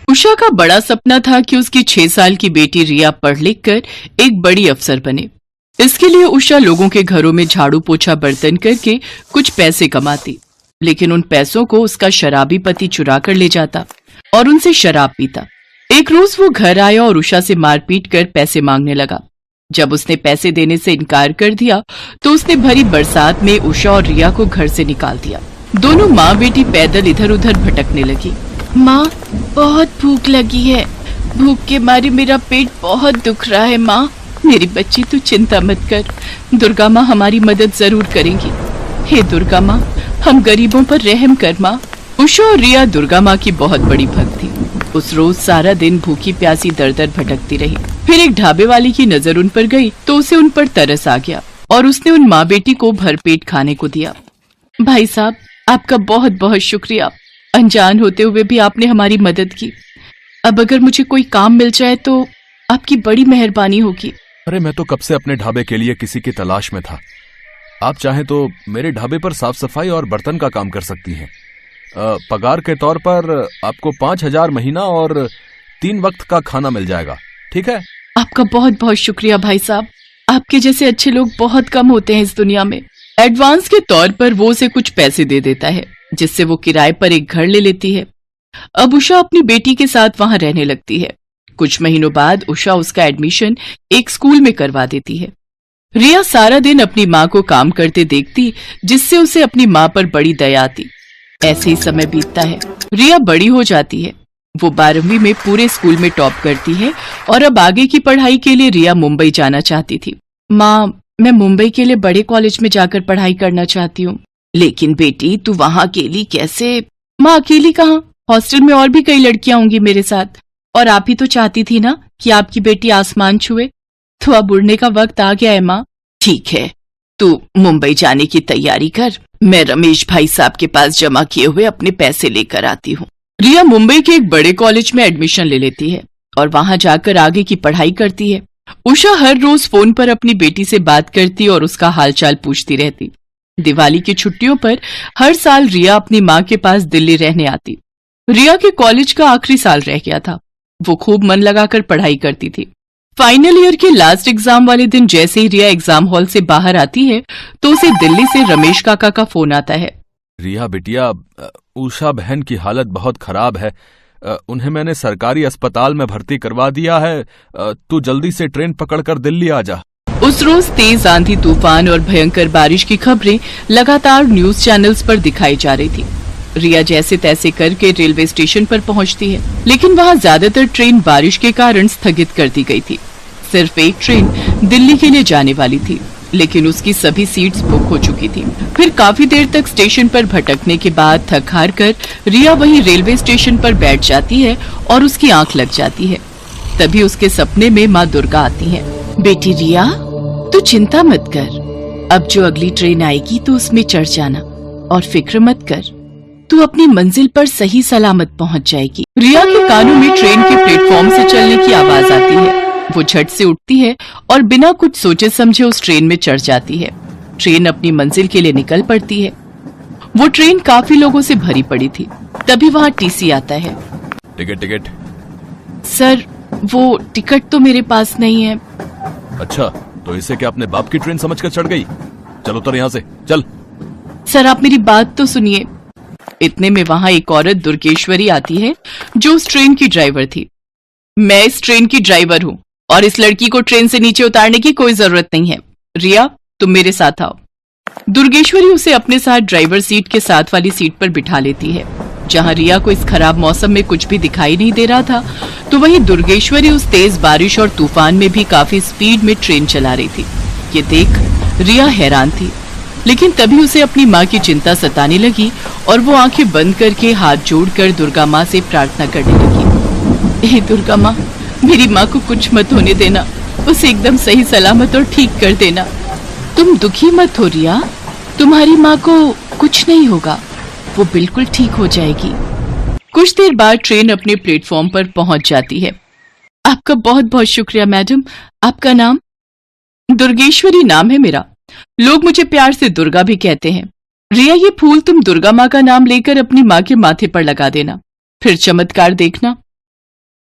उषा का बड़ा सपना था कि उसकी 6 साल की बेटी रिया पढ़ लिख कर एक बड़ी अफसर बने। इसके लिए उषा लोगों के घरों में झाड़ू पोछा बर्तन करके कुछ पैसे कमाती, लेकिन उन पैसों को उसका शराबी पति चुरा कर ले जाता और उनसे शराब पीता। एक रोज वो घर आया और उषा से मारपीट कर पैसे मांगने लगा। जब उसने पैसे देने से इनकार कर दिया तो उसने भरी बरसात में उषा और रिया को घर से निकाल दिया। दोनों माँ बेटी पैदल इधर उधर भटकने लगी। माँ, बहुत भूख लगी है, भूख के मारे मेरा पेट बहुत दुख रहा है। माँ, मेरी बच्ची तू चिंता मत कर, दुर्गा माँ हमारी मदद जरूर करेंगी। हे दुर्गा माँ, हम गरीबों पर रहम कर माँ। उषा और रिया दुर्गा माँ की बहुत बड़ी भक्त थी। उस रोज सारा दिन भूखी प्यासी दर दर भटकती रही। फिर एक ढाबे वाले की नजर उन पर गई तो उसे उन पर तरस आ गया और उसने उन माँ बेटी को भरपेट खाने को दिया। भाई साहब, आपका बहुत बहुत शुक्रिया, अनजान होते हुए भी आपने हमारी मदद की। अब अगर मुझे कोई काम मिल जाए तो आपकी बड़ी मेहरबानी होगी। अरे मैं तो कब से अपने ढाबे के लिए किसी की तलाश में था। आप चाहें तो मेरे ढाबे पर साफ सफाई और बर्तन का काम कर सकती हैं। पगार के तौर पर आपको 5,000 महीना और 3 वक्त का खाना मिल जाएगा, ठीक है? आपका बहुत बहुत शुक्रिया भाई साहब, आपके जैसे अच्छे लोग बहुत कम होते हैं इस दुनिया में। एडवांस के तौर पर वो उसे कुछ पैसे दे देता है, जिससे वो किराए पर एक घर ले लेती है। अब उषा अपनी बेटी के साथ वहां रहने लगती है। कुछ महीनों बाद उषा उसका एडमिशन एक स्कूल में करवा देती है। रिया सारा दिन अपनी माँ को काम करते देखती, जिससे उसे अपनी माँ पर बड़ी दया आती। ऐसे ही समय बीतता है। रिया बड़ी हो जाती है। वो 12वीं में पूरे स्कूल में टॉप करती है और अब आगे की पढ़ाई के लिए रिया मुंबई जाना चाहती थी। माँ, मैं मुंबई के लिए बड़े कॉलेज में जाकर पढ़ाई करना चाहती हूँ। लेकिन बेटी, तू वहाँ अकेली कैसे? माँ, अकेली कहाँ, हॉस्टल में और भी कई लड़कियां होंगी मेरे साथ। और आप ही तो चाहती थी ना कि आपकी बेटी आसमान छुए। तो अब उड़ने का वक्त आ गया है माँ। ठीक है, तू मुंबई जाने की तैयारी कर, मैं रमेश भाई साहब के पास जमा किए हुए अपने पैसे लेकर आती हूँ। रिया मुंबई के एक बड़े कॉलेज में एडमिशन ले लेती है और वहां जाकर आगे की पढ़ाई करती है। उषा हर रोज फोन पर अपनी बेटी से बात करती और उसका हालचाल पूछती रहती। दिवाली की छुट्टियों पर हर साल रिया अपनी माँ के पास दिल्ली रहने आती। रिया के कॉलेज का आखिरी साल रह गया था। वो खूब मन लगाकर पढ़ाई करती थी। फाइनल ईयर के लास्ट एग्जाम वाले दिन जैसे ही रिया एग्जाम हॉल से बाहर आती है तो उसे दिल्ली से रमेश काका का फोन आता है। रिया बिटिया, उषा बहन की हालत बहुत खराब है। उन्हें मैंने सरकारी अस्पताल में भर्ती करवा दिया है। तू जल्दी से ट्रेन पकड़कर दिल्ली आ जा। उस रोज तेज आंधी तूफान और भयंकर बारिश की खबरें लगातार न्यूज चैनल्स पर दिखाई जा रही थी। रिया जैसे तैसे करके रेलवे स्टेशन पर पहुंचती है, लेकिन वहां ज्यादातर ट्रेन बारिश के कारण स्थगित कर दी गई थी। सिर्फ एक ट्रेन दिल्ली के लिए जाने वाली थी, लेकिन उसकी सभी सीट्स बुक हो चुकी थी। फिर काफी देर तक स्टेशन पर भटकने के बाद थक हार कर रिया वहीं रेलवे स्टेशन पर बैठ जाती है और उसकी आंख लग जाती है। तभी उसके सपने में माँ दुर्गा आती है। बेटी रिया, तू चिंता मत कर, अब जो अगली ट्रेन आएगी तो उसमें चढ़ जाना और फिक्र मत कर, तू अपनी मंजिल पर सही सलामत पहुंच जाएगी। रिया के कानों में ट्रेन के प्लेटफॉर्म से चलने की आवाज आती है। वो झट से उठती है और बिना कुछ सोचे समझे उस ट्रेन में चढ़ जाती है। ट्रेन अपनी मंजिल के लिए निकल पड़ती है। वो ट्रेन काफी लोगों से भरी पड़ी थी। तभी वहाँ टीसी आता है। टिकट। सर, वो टिकट तो मेरे पास नहीं है। अच्छा, तो इसे क्या अपने बाप की ट्रेन समझकर चढ़ गई? चलो उतर यहाँ से, चल। सर, आप मेरी बात तो सुनिए। इतने में वहां एक औरत दुर्गेश्वरी आती है जो उस ट्रेन की ड्राइवर थी। मैं इस ट्रेन की ड्राइवर हूँ और इस लड़की को ट्रेन से नीचे उतारने की कोई जरूरत नहीं है। रिया, तुम मेरे साथ आओ। दुर्गेश्वरी उसे अपने साथ ड्राइवर सीट के साथ वाली सीट पर बिठा लेती है। जहां रिया को इस खराब मौसम में कुछ भी दिखाई नहीं दे रहा था, तो वहीं दुर्गेश्वरी उस तेज बारिश और तूफान में भी काफी स्पीड में ट्रेन चला रही थी। ये देख रिया हैरान थी, लेकिन तभी उसे अपनी माँ की चिंता सताने लगी और वो आंखें बंद करके हाथ जोड़कर दुर्गा माँ से प्रार्थना करने लगी। हे दुर्गा माँ, मेरी माँ को कुछ मत होने देना, उसे एकदम सही सलामत और ठीक कर देना। तुम दुखी मत हो रिया, तुम्हारी माँ को कुछ नहीं होगा, वो बिल्कुल ठीक हो जाएगी। कुछ देर बाद ट्रेन अपने प्लेटफॉर्म पर पहुंच जाती है। आपका बहुत बहुत शुक्रिया मैडम। आपका नाम? दुर्गेश्वरी नाम है मेरा, लोग मुझे प्यार से दुर्गा भी कहते हैं। रिया, ये फूल तुम दुर्गा माँ का नाम लेकर अपनी माँ के माथे पर लगा देना, फिर चमत्कार देखना।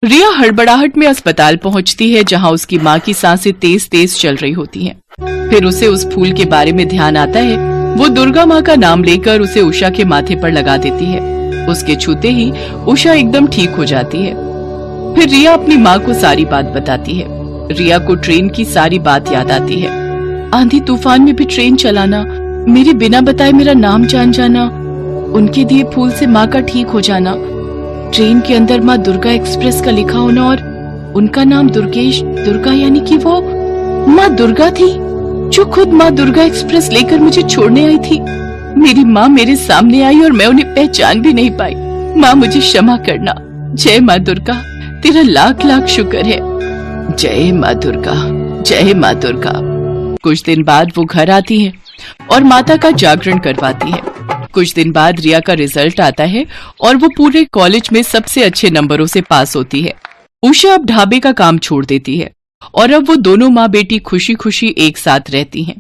रिया हड़बड़ाहट में अस्पताल पहुंचती है, जहां उसकी माँ की सांसें तेज तेज चल रही होती हैं। फिर उसे उस फूल के बारे में ध्यान आता है। वो दुर्गा माँ का नाम लेकर उसे उषा के माथे पर लगा देती है। उसके छूते ही उषा एकदम ठीक हो जाती है। फिर रिया अपनी माँ को सारी बात बताती है। रिया को ट्रेन की सारी बात याद आती है। आंधी तूफान में भी ट्रेन चलाना, मेरे बिना बताए मेरा नाम जान जाना, उनके दिए फूल से माँ का ठीक हो जाना, ट्रेन के अंदर माँ दुर्गा एक्सप्रेस का लिखा होना और उनका नाम दुर्गेश, दुर्गा यानी कि वो माँ दुर्गा थी जो खुद माँ दुर्गा एक्सप्रेस लेकर मुझे छोड़ने आई थी। मेरी माँ मेरे सामने आई और मैं उन्हें पहचान भी नहीं पाई। माँ मुझे क्षमा करना। जय माँ दुर्गा, तेरा लाख लाख शुक्र है। जय माँ दुर्गा, जय माँ दुर्गा। कुछ दिन बाद वो घर आती है और माता का जागरण करवाती है। कुछ दिन बाद रिया का रिजल्ट आता है और वो पूरे कॉलेज में सबसे अच्छे नंबरों से पास होती है। उषा अब ढाबे का काम छोड़ देती है और अब वो दोनों माँ बेटी खुशी खुशी एक साथ रहती हैं।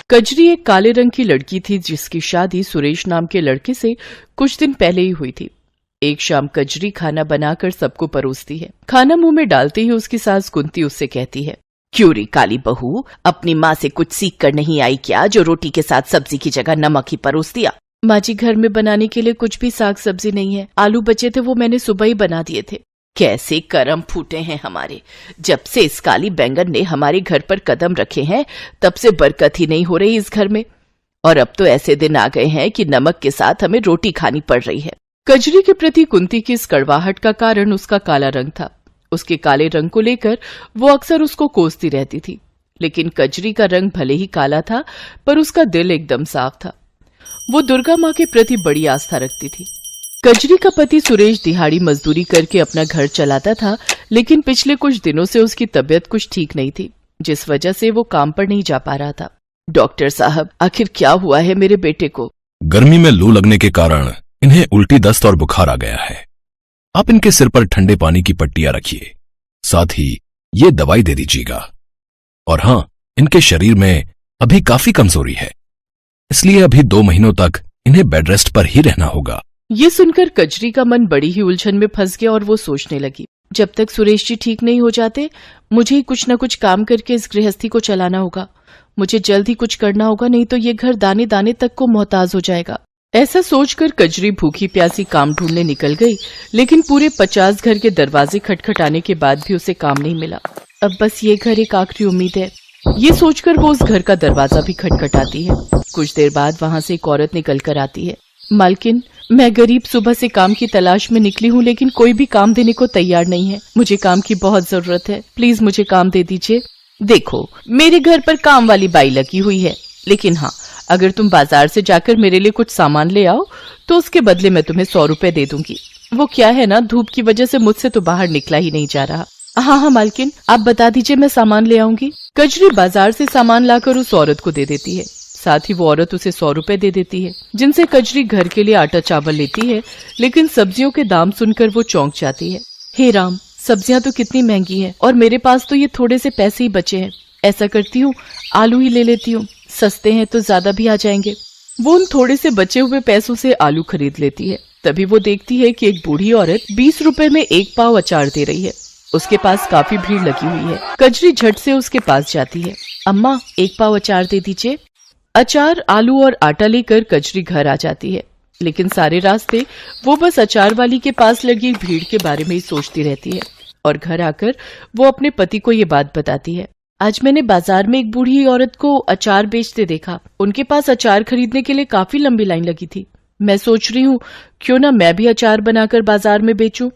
कजरी एक काले रंग की लड़की थी जिसकी शादी सुरेश नाम के लड़के से कुछ दिन पहले ही हुई थी। एक शाम कजरी खाना बनाकर सबको परोसती है। खाना मुंह में डालते ही उसकी सास कुंती उससे कहती है, क्यों रे काली बहू, अपनी माँ से कुछ सीख कर नहीं आई क्या, जो रोटी के साथ सब्जी की जगह नमक ही परोस दिया? माँ जी, घर में बनाने के लिए कुछ भी साग सब्जी नहीं है। आलू बचे थे, वो मैंने सुबह ही बना दिए थे। कैसे करम फूटे हैं हमारे। जब से इस काली बैंगन ने हमारे घर पर कदम रखे हैं तब से बरकत ही नहीं हो रही इस घर में। और अब तो ऐसे दिन आ गए हैं कि नमक के साथ हमें रोटी खानी पड़ रही है। कजरी के प्रति कुंती की इस कड़वाहट का कारण उसका काला रंग था। उसके काले रंग को लेकर वो अक्सर उसको कोसती रहती थी। लेकिन कजरी का रंग भले ही काला था पर उसका दिल एकदम साफ था। वो दुर्गा माँ के प्रति बड़ी आस्था रखती थी। कजरी का पति सुरेश दिहाड़ी मजदूरी करके अपना घर चलाता था, लेकिन पिछले कुछ दिनों से उसकी तबीयत कुछ ठीक नहीं थी, जिस वजह से वो काम पर नहीं जा पा रहा था। डॉक्टर साहब, आखिर क्या हुआ है मेरे बेटे को? गर्मी में लू लगने के कारण इन्हें उल्टी, दस्त और बुखार आ गया है। आप इनके सिर पर ठंडे पानी की पट्टियां रखिए, साथ ही ये दवाई दे दीजिएगा। और हां, इनके शरीर में अभी काफी कमजोरी है, इसलिए अभी 2 महीनों तक इन्हें बेड रेस्ट पर ही रहना होगा। ये सुनकर कजरी का मन बड़ी ही उलझन में फंस गया और वो सोचने लगी, जब तक सुरेश जी ठीक नहीं हो जाते मुझे ही कुछ न कुछ काम करके इस गृहस्थी को चलाना होगा। मुझे जल्द ही कुछ करना होगा, नहीं तो ये घर दाने दाने तक को मोहताज हो जाएगा। ऐसा सोचकर कजरी भूखी प्यासी काम ढूंढने निकल गई, लेकिन पूरे 50 घर के दरवाजे खटखटाने के बाद भी उसे काम नहीं मिला। अब बस ये घर एक आखिरी उम्मीद है। ये सोचकर वो उस घर का दरवाजा भी खटखटाती है। कुछ देर बाद वहाँ से एक औरत निकल कर आती है। मालकिन, मैं गरीब सुबह से काम की तलाश में निकली हूँ, लेकिन कोई भी काम देने को तैयार नहीं है। मुझे काम की बहुत जरूरत है, प्लीज मुझे काम दे दीजिए। देखो, मेरे घर पर काम वाली बाई लगी हुई है, लेकिन हाँ, अगर तुम बाजार से जाकर मेरे लिए कुछ सामान ले आओ तो उसके बदले मैं तुम्हें 100 रुपए दे दूंगी। वो क्या है ना, धूप की वजह से मुझसे तो बाहर निकला ही नहीं जा रहा। हाँ मालकिन, आप बता दीजिए, मैं सामान ले आऊंगी। कजरी बाजार से सामान लाकर उस औरत को दे देती है। साथ ही वो औरत उसे 100 रुपए दे देती है, जिनसे कजरी घर के लिए आटा चावल लेती है। लेकिन सब्जियों के दाम सुनकर वो चौंक जाती है। हे राम, सब्जियां तो कितनी महंगी हैं और मेरे पास तो ये थोड़े से पैसे ही बचे हैं। ऐसा करती हूँ, आलू ही ले लेती हूँ, सस्ते हैं तो ज्यादा भी आ जाएंगे। वो उन थोड़े से बचे हुए पैसों से आलू खरीद लेती है। तभी वो देखती है कि एक बूढ़ी औरत 20 रुपए में 1 पाव अचार दे रही है। उसके पास काफी भीड़ लगी हुई है। कजरी झट से उसके पास जाती है। अम्मा, 1 पाव अचार दे दीजिए। अचार, आलू और आटा लेकर कजरी घर आ जाती है, लेकिन सारे रास्ते वो बस अचार वाली के पास लगी भीड़ के बारे में ही सोचती रहती है। और घर आकर वो अपने पति को ये बात बताती है। आज मैंने बाजार में एक बूढ़ी औरत को अचार बेचते देखा। उनके पास अचार खरीदने के लिए काफी लंबी लाइन लगी थी। मैं सोच रही हूँ क्यों ना मैं भी अचार बनाकर बाजार में बेचूं।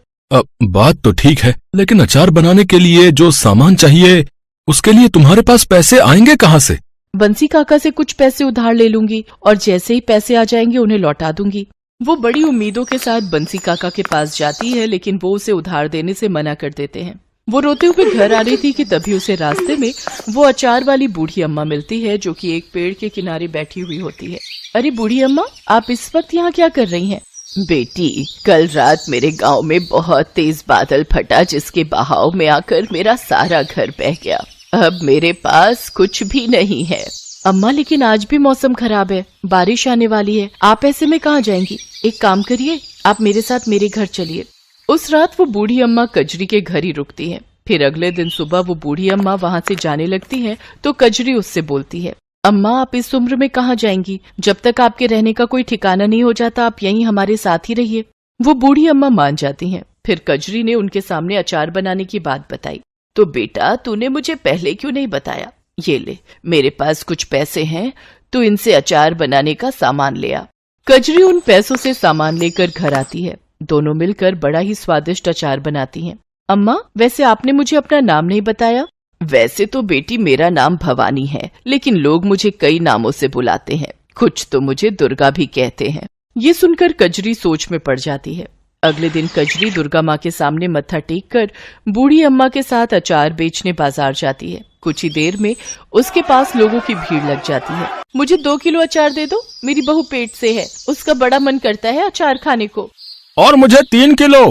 बात तो ठीक है, लेकिन अचार बनाने के लिए जो सामान चाहिए उसके लिए तुम्हारे पास पैसे आएंगे कहाँ से? बंसी काका से कुछ पैसे उधार ले लूंगी और जैसे ही पैसे आ जाएंगे उन्हें लौटा दूंगी। वो बड़ी उम्मीदों के साथ बंसी काका के पास जाती है, लेकिन वो उसे उधार देने से मना कर देते हैं। वो रोते हुए घर आ रही थी कि तभी उसे रास्ते में वो अचार वाली बूढ़ी अम्मा मिलती है, जो कि एक पेड़ के किनारे बैठी हुई होती है। अरे बूढ़ी अम्मा, आप इस वक्त यहाँ क्या कर रही हैं? बेटी, कल रात मेरे गांव में बहुत तेज बादल फटा, जिसके बहाव में आकर मेरा सारा घर बह गया। अब मेरे पास कुछ भी नहीं है। अम्मा लेकिन आज भी मौसम खराब है, बारिश आने वाली है, आप ऐसे में कहाँ जाएंगी? एक काम करिए, आप मेरे साथ मेरे घर चलिए। उस रात वो बूढ़ी अम्मा कजरी के घर ही रुकती है। फिर अगले दिन सुबह वो बूढ़ी अम्मा वहाँ से जाने लगती है तो कजरी उससे बोलती है, अम्मा आप इस उम्र में कहाँ जाएंगी? जब तक आपके रहने का कोई ठिकाना नहीं हो जाता आप यहीं हमारे साथ ही रहिए। वो बूढ़ी अम्मा मान जाती हैं। फिर कजरी ने उनके सामने अचार बनाने की बात बताई। तो बेटा तूने मुझे पहले क्यों नहीं बताया? ये ले, मेरे पास कुछ पैसे हैं, तो इनसे अचार बनाने का सामान ले आ। कजरी उन पैसों से सामान लेकर घर आती है। दोनों मिलकर बड़ा ही स्वादिष्ट अचार बनाती हैं। अम्मा वैसे आपने मुझे अपना नाम नहीं बताया। वैसे तो बेटी मेरा नाम भवानी है, लेकिन लोग मुझे कई नामों से बुलाते हैं, कुछ तो मुझे दुर्गा भी कहते हैं। ये सुनकर कजरी सोच में पड़ जाती है। अगले दिन कजरी दुर्गा माँ के सामने मत्था टेक कर बूढ़ी अम्मा के साथ अचार बेचने बाजार जाती है। कुछ ही देर में उसके पास लोगों की भीड़ लग जाती है। मुझे 2 किलो अचार दे दो, मेरी बहू पेट से है, उसका बड़ा मन करता है अचार खाने को। और मुझे 3 किलो।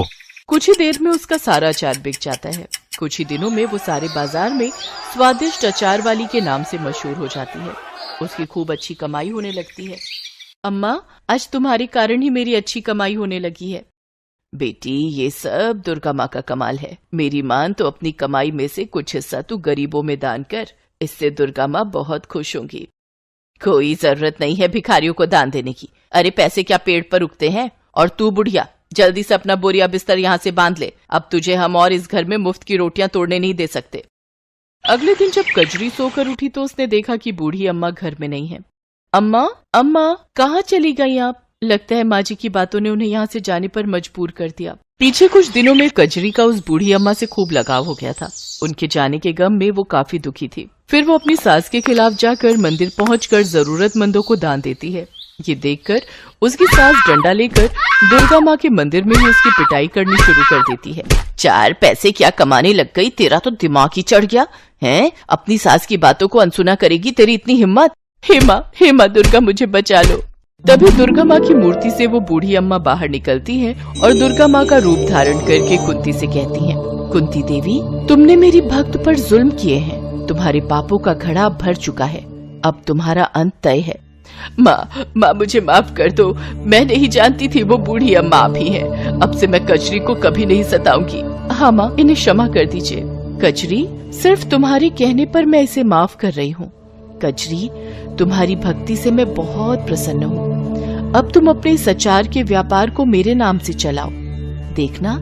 कुछ ही देर में उसका सारा अचार बिक जाता है। कुछ ही दिनों में वो सारे बाजार में स्वादिष्ट अचार वाली के नाम से मशहूर हो जाती है। उसकी खूब अच्छी कमाई होने लगती है। अम्मा आज तुम्हारे कारण ही मेरी अच्छी कमाई होने लगी है। बेटी ये सब दुर्गा माँ का कमाल है। मेरी मान तो अपनी कमाई में से कुछ हिस्सा तू गरीबों में दान कर, इससे दुर्गा माँ बहुत खुश होंगी। कोई जरूरत नहीं है भिखारियों को दान देने की। अरे पैसे क्या पेड़ पर उगते हैं? और तू बुढ़िया जल्दी से अपना बोरिया बिस्तर यहाँ से बांध ले, अब तुझे हम और इस घर में मुफ्त की रोटियां तोड़ने नहीं दे सकते। अगले दिन जब कजरी सोकर उठी तो उसने देखा कि बूढ़ी अम्मा घर में नहीं है। अम्मा अम्मा कहाँ चली गई आप? लगता है माँ जी की बातों ने उन्हें यहाँ से जाने पर मजबूर कर दिया। पीछे कुछ दिनों में कजरी का उस बूढ़ी अम्मा से खूब लगाव हो गया था। उनके जाने के गम में वो काफी दुखी थी। फिर वो अपनी सास के खिलाफ जाकर मंदिर पहुंचकर जरूरतमंदों को दान देती है। ये देखकर उसकी सास डंडा लेकर दुर्गा माँ के मंदिर में ही उसकी पिटाई करनी शुरू कर देती है। 4 पैसे क्या कमाने लग गई, तेरा तो दिमाग ही चढ़ गया है। अपनी सास की बातों को अनसुना करेगी तेरी इतनी हिम्मत? हे माँ दुर्गा मुझे बचा लो। तभी दुर्गा माँ की मूर्ति से वो बूढ़ी अम्मा बाहर निकलती है और दुर्गा माँ का रूप धारण करके कुंती से कहती हैं, कुंती देवी तुमने मेरी भक्त पर जुल्म किए हैं, तुम्हारे पापों का घड़ा भर चुका है, अब तुम्हारा अंत तय है। माँ मुझे माफ कर दो, मैं नहीं जानती थी वो बूढ़ी अम्मा भी है। अब से मैं कजरी को कभी नहीं सताऊंगी। हाँ माँ इन्हें क्षमा कर दीजिए। कजरी सिर्फ तुम्हारे कहने पर मैं इसे माफ कर रही हूँ। कजरी तुम्हारी भक्ति से मैं बहुत प्रसन्न हूँ। अब तुम अपने इस अचार के व्यापार को मेरे नाम से चलाओ, देखना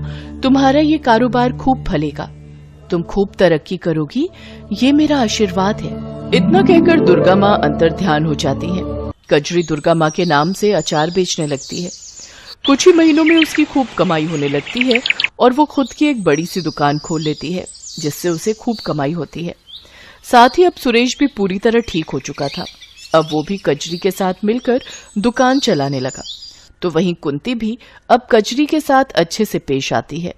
तुम्हारा ये कारोबार खूब फलेगा, तुम खूब तरक्की करोगी, ये मेरा आशीर्वाद है। इतना कहकर दुर्गा माँ अंतर्ध्यान हो जाती है। कजरी दुर्गा माँ के नाम से अचार बेचने लगती है। कुछ ही महीनों में उसकी खूब कमाई होने लगती है और वो खुद की एक बड़ी सी दुकान खोल लेती है, जिससे उसे खूब कमाई होती है। साथ ही अब सुरेश भी पूरी तरह ठीक हो चुका था। अब वो भी कजरी के साथ मिलकर दुकान चलाने लगा। तो वहीं कुंती भी अब कजरी के साथ अच्छे से पेश आती है।